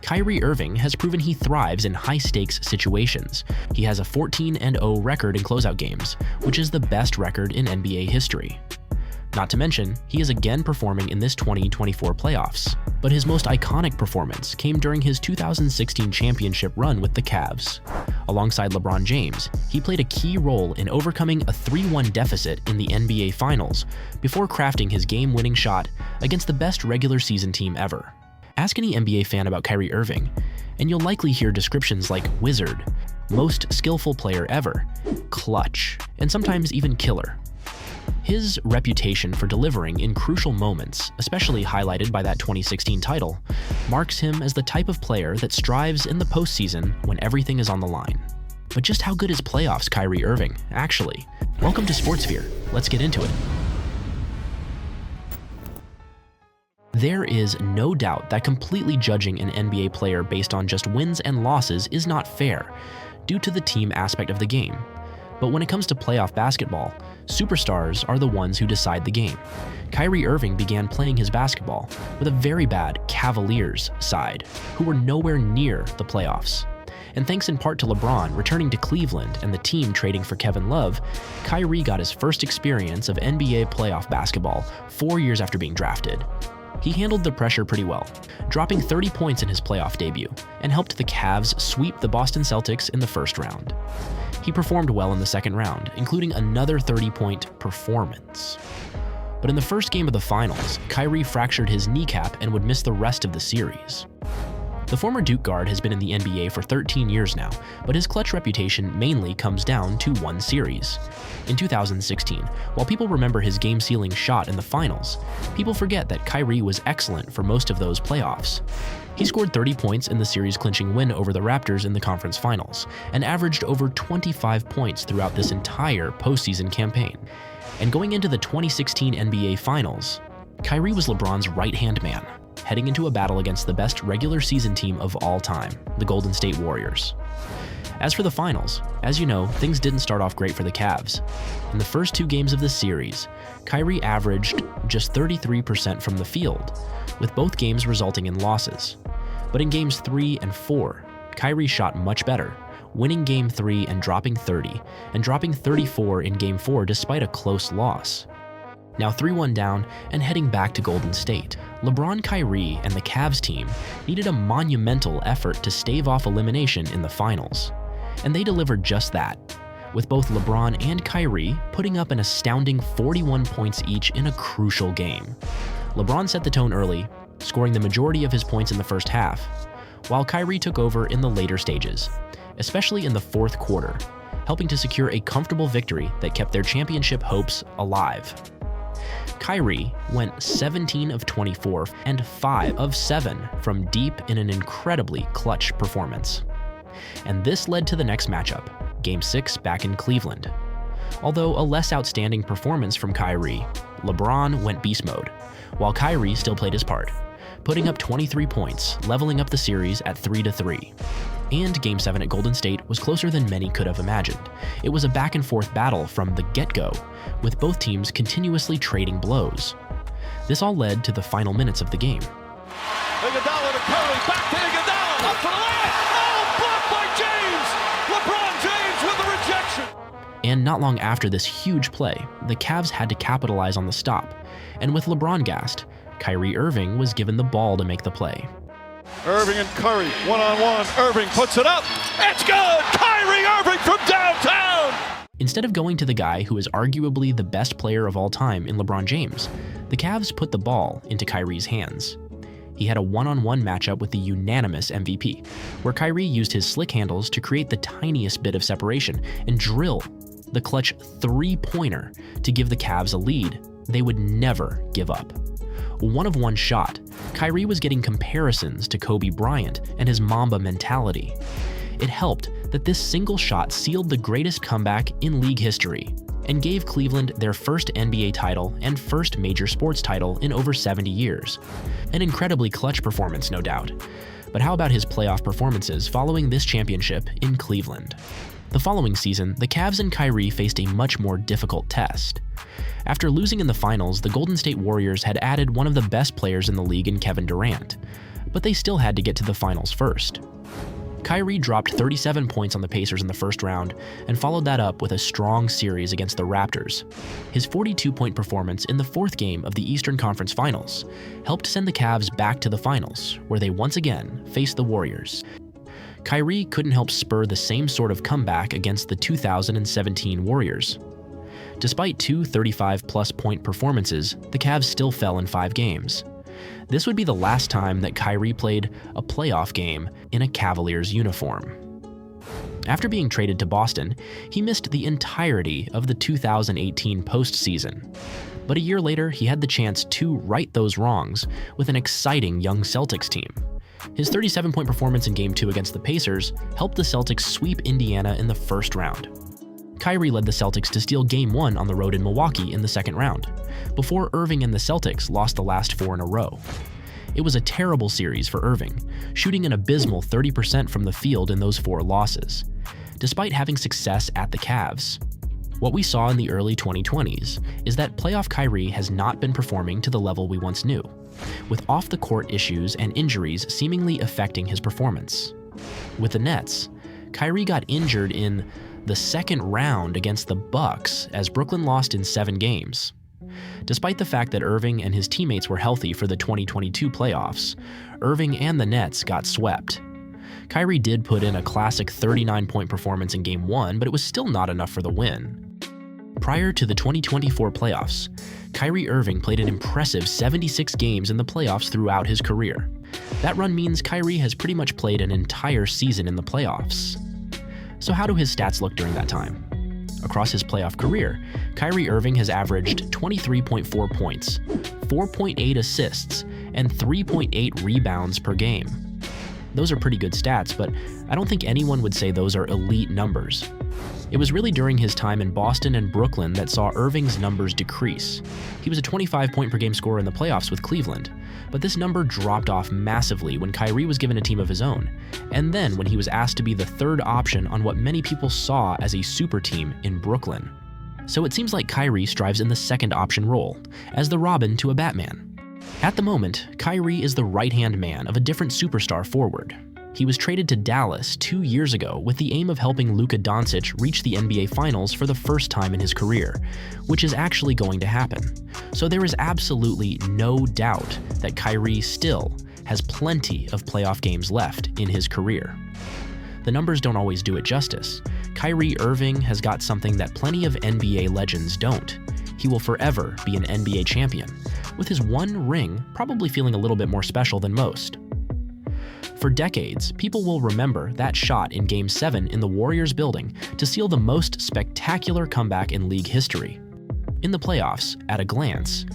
Kyrie Irving has proven he thrives in high-stakes situations. He has a 14-0 record in closeout games, which is the best record in NBA history. Not to mention, he is again performing in this 2024 playoffs. But his most iconic performance came during his 2016 championship run with the Cavs. Alongside LeBron James, he played a key role in overcoming a 3-1 deficit in the NBA Finals before crafting his game-winning shot against the best regular season team ever. Ask any NBA fan about Kyrie Irving, and you'll likely hear descriptions like wizard, most skillful player ever, clutch, and sometimes even killer. His reputation for delivering in crucial moments, especially highlighted by that 2016 title, marks him as the type of player that strives in the postseason when everything is on the line. But just how good is playoffs Kyrie Irving, actually? Welcome to Sportsphere. Let's get into it. There is no doubt that completely judging an NBA player based on just wins and losses is not fair, due to the team aspect of the game. But when it comes to playoff basketball, superstars are the ones who decide the game. Kyrie Irving began playing his basketball with a very bad Cavaliers side, who were nowhere near the playoffs. And thanks in part to LeBron returning to Cleveland and the team trading for Kevin Love, Kyrie got his first experience of NBA playoff basketball 4 years after being drafted. He handled the pressure pretty well, dropping 30 points in his playoff debut, and helped the Cavs sweep the Boston Celtics in the first round. He performed well in the second round, including another 30-point performance. But in the first game of the finals, Kyrie fractured his kneecap and would miss the rest of the series. The former Duke guard has been in the NBA for 13 years now, but his clutch reputation mainly comes down to one series. In 2016, while people remember his game-sealing shot in the finals, people forget that Kyrie was excellent for most of those playoffs. He scored 30 points in the series-clinching win over the Raptors in the conference finals, and averaged over 25 points throughout this entire postseason campaign. And going into the 2016 NBA Finals, Kyrie was LeBron's right-hand man, heading into a battle against the best regular season team of all time, the Golden State Warriors. As for the finals, as you know, things didn't start off great for the Cavs. In the first 2 games of this series, Kyrie averaged just 33% from the field, with both games resulting in losses. But in games 3 and 4, Kyrie shot much better, winning game 3 and dropping 30, and dropping 34 in game 4 despite a close loss. Now 3-1 down and heading back to Golden State, LeBron, Kyrie, and the Cavs team needed a monumental effort to stave off elimination in the finals. And they delivered just that, with both LeBron and Kyrie putting up an astounding 41 points each in a crucial game. LeBron set the tone early, scoring the majority of his points in the first half, while Kyrie took over in the later stages, especially in the fourth quarter, helping to secure a comfortable victory that kept their championship hopes alive. Kyrie went 17 of 24 and 5 of 7 from deep in an incredibly clutch performance. And this led to the next matchup, Game 6 back in Cleveland. Although a less outstanding performance from Kyrie, LeBron went beast mode, while Kyrie still played his part, putting up 23 points, leveling up the series at 3-3. And Game 7 at Golden State was closer than many could have imagined. It was a back-and-forth battle from the get-go, with both teams continuously trading blows. This all led to the final minutes of the game. Iguodala to Curry, back to Iguodala, up for the layup! Oh, blocked by James! LeBron James with the rejection! And not long after this huge play, the Cavs had to capitalize on the stop, and with LeBron gassed, Kyrie Irving was given the ball to make the play. Irving and Curry, one-on-one. Irving puts it up. It's good! Kyrie Irving from downtown! Instead of going to the guy who is arguably the best player of all time in LeBron James, the Cavs put the ball into Kyrie's hands. He had a one-on-one matchup with the unanimous MVP, where Kyrie used his slick handles to create the tiniest bit of separation and drill the clutch three-pointer to give the Cavs a lead they would never give up. One of one shot, Kyrie was getting comparisons to Kobe Bryant and his Mamba mentality. It helped that this single shot sealed the greatest comeback in league history and gave Cleveland their first NBA title and first major sports title in over 70 years. An incredibly clutch performance, no doubt. But how about his playoff performances following this championship in Cleveland? The following season, the Cavs and Kyrie faced a much more difficult test. After losing in the finals, the Golden State Warriors had added one of the best players in the league in Kevin Durant. but they still had to get to the finals first. Kyrie dropped 37 points on the Pacers in the first round and followed that up with a strong series against the Raptors. His 42-point performance in the fourth game of the Eastern Conference Finals helped send the Cavs back to the finals, where they once again faced the Warriors. Kyrie couldn't help spur the same sort of comeback against the 2017 Warriors. Despite two 35-plus point performances, the Cavs still fell in 5 games. This would be the last time that Kyrie played a playoff game in a Cavaliers uniform. After being traded to Boston, he missed the entirety of the 2018 postseason. But a year later, he had the chance to right those wrongs with an exciting young Celtics team. His 37-point performance in Game 2 against the Pacers helped the Celtics sweep Indiana in the first round. Kyrie led the Celtics to steal Game 1 on the road in Milwaukee in the second round, before Irving and the Celtics lost the last 4 in a row. It was a terrible series for Irving, shooting an abysmal 30% from the field in those 4 losses, despite having success at the Cavs. What we saw in the early 2020s is that playoff Kyrie has not been performing to the level we once knew, with off-the-court issues and injuries seemingly affecting his performance. With the Nets, Kyrie got injured in the second round against the Bucks as Brooklyn lost in 7 games. Despite the fact that Irving and his teammates were healthy for the 2022 playoffs, Irving and the Nets got swept. Kyrie did put in a classic 39-point performance in Game 1, but it was still not enough for the win. Prior to the 2024 playoffs, Kyrie Irving played an impressive 76 games in the playoffs throughout his career. That run means Kyrie has pretty much played an entire season in the playoffs. So how do his stats look during that time? Across his playoff career, Kyrie Irving has averaged 23.4 points, 4.8 assists, and 3.8 rebounds per game. Those are pretty good stats, but I don't think anyone would say those are elite numbers. It was really during his time in Boston and Brooklyn that saw Irving's numbers decrease. He was a 25-point-per-game scorer in the playoffs with Cleveland, but this number dropped off massively when Kyrie was given a team of his own, and then when he was asked to be the third option on what many people saw as a super team in Brooklyn. So it seems like Kyrie strives in the second option role, as the Robin to a Batman. At the moment, Kyrie is the right-hand man of a different superstar forward. He was traded to Dallas 2 years ago with the aim of helping Luka Doncic reach the NBA Finals for the first time in his career, which is actually going to happen. So there is absolutely no doubt that Kyrie still has plenty of playoff games left in his career. The numbers don't always do it justice. Kyrie Irving has got something that plenty of NBA legends don't. He will forever be an NBA champion, with his one ring probably feeling a little bit more special than most. For decades, people will remember that shot in Game 7 in the Warriors building to seal the most spectacular comeback in league history. In the playoffs, at a glance,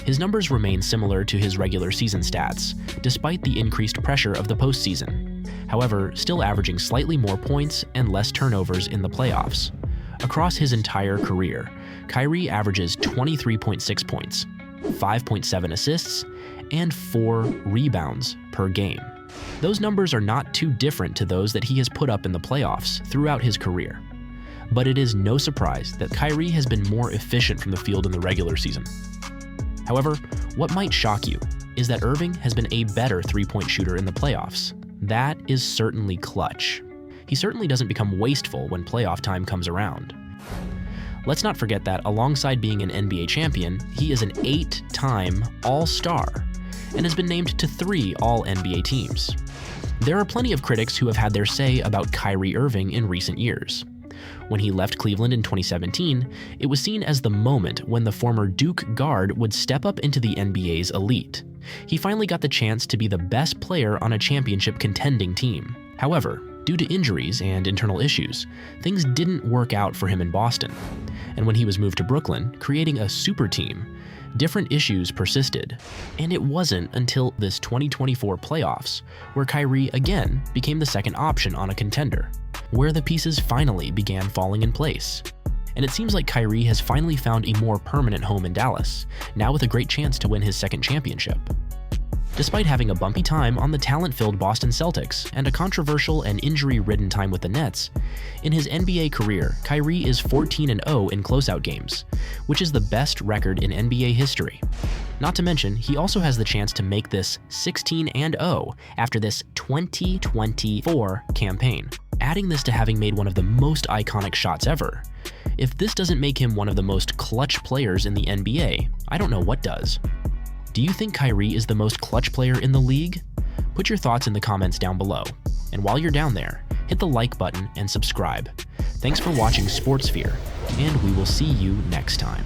his numbers remain similar to his regular season stats, despite the increased pressure of the postseason. However, still averaging slightly more points and less turnovers in the playoffs. Across his entire career, Kyrie averages 23.6 points, 5.7 assists, and 4 rebounds per game. Those numbers are not too different to those that he has put up in the playoffs throughout his career. But it is no surprise that Kyrie has been more efficient from the field in the regular season. However, what might shock you is that Irving has been a better three-point shooter in the playoffs. That is certainly clutch. He certainly doesn't become wasteful when playoff time comes around. Let's not forget that alongside being an NBA champion, he is an 8-time All-Star and has been named to 3 All-NBA teams. There are plenty of critics who have had their say about Kyrie Irving in recent years. When he left Cleveland in 2017, it was seen as the moment when the former Duke guard would step up into the NBA's elite. He finally got the chance to be the best player on a championship contending team. However, due to injuries and internal issues, things didn't work out for him in Boston. And when he was moved to Brooklyn, creating a super team, different issues persisted. And it wasn't until this 2024 playoffs where Kyrie again became the second option on a contender, where the pieces finally began falling in place. And it seems like Kyrie has finally found a more permanent home in Dallas, now with a great chance to win his second championship. Despite having a bumpy time on the talent-filled Boston Celtics and a controversial and injury-ridden time with the Nets, in his NBA career, Kyrie is 14-0 in closeout games, which is the best record in NBA history. Not to mention, he also has the chance to make this 16-0 after this 2024 campaign, adding this to having made one of the most iconic shots ever. If this doesn't make him one of the most clutch players in the NBA, I don't know what does. Do you think Kyrie is the most clutch player in the league? Put your thoughts in the comments down below. And while you're down there, hit the like button and subscribe. Thanks for watching SportsSphere, and we will see you next time.